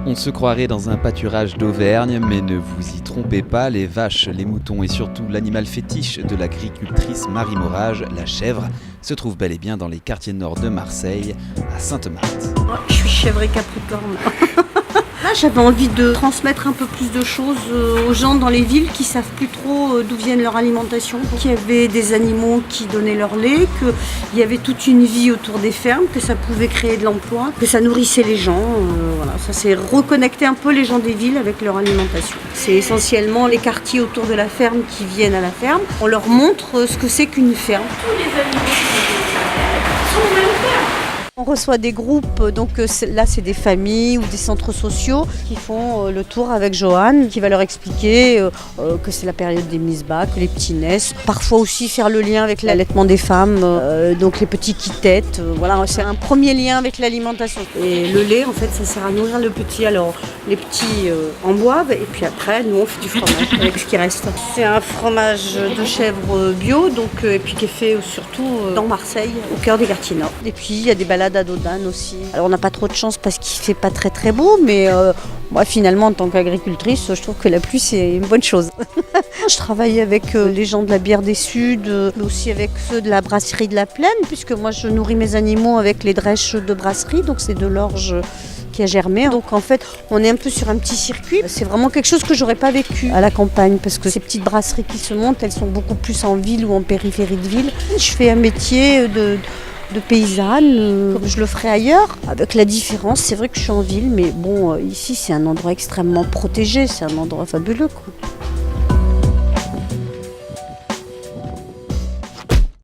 On se croirait dans un pâturage d'Auvergne, mais ne vous y trompez pas, les vaches, les moutons et surtout l'animal fétiche de l'agricultrice Marie Morage, la chèvre, se trouve bel et bien dans les quartiers nord de Marseille, à Sainte-Marthe. Je suis chèvre et capricorne. Là, j'avais envie de transmettre un peu plus de choses aux gens dans les villes qui savent plus trop d'où viennent leur alimentation. Qu'il y avait des animaux qui donnaient leur lait, qu'il y avait toute une vie autour des fermes, que ça pouvait créer de l'emploi, que ça nourrissait les gens. Voilà, ça c'est reconnecter un peu les gens des villes avec leur alimentation. C'est essentiellement les quartiers autour de la ferme qui viennent à la ferme. On leur montre ce que c'est qu'une ferme. Tous les animaux sont dans la même ferme. On reçoit des groupes, donc là c'est des familles ou des centres sociaux qui font le tour avec Joanne, qui va leur expliquer que c'est la période des mises bas, que les petits naissent. Parfois aussi faire le lien avec l'allaitement des femmes, donc les petits qui tètent. Voilà, c'est un premier lien avec l'alimentation. Et le lait, en fait, ça sert à nourrir le petit. Alors les petits en boivent et puis après, nous on fait du fromage avec ce qui reste. C'est un fromage de chèvre bio, donc, et puis qui est fait surtout dans Marseille, au cœur des quartiers nord. Et puis il y a des balades à Dodane aussi. Alors on n'a pas trop de chance parce qu'il fait pas très très beau, mais moi finalement en tant qu'agricultrice, je trouve que la pluie c'est une bonne chose. Je travaille avec les gens de la Bière des Suds, mais aussi avec ceux de la brasserie de la Plaine, puisque moi je nourris mes animaux avec les drèches de brasserie, donc c'est de l'orge qui a germé. Donc en fait, on est un peu sur un petit circuit. C'est vraiment quelque chose que j'aurais pas vécu à la campagne parce que ces petites brasseries qui se montent, elles sont beaucoup plus en ville ou en périphérie de ville. Je fais un métier de paysanne, comme je le ferais ailleurs. Avec la différence, c'est vrai que je suis en ville, mais bon, ici c'est un endroit extrêmement protégé, c'est un endroit fabuleux, quoi.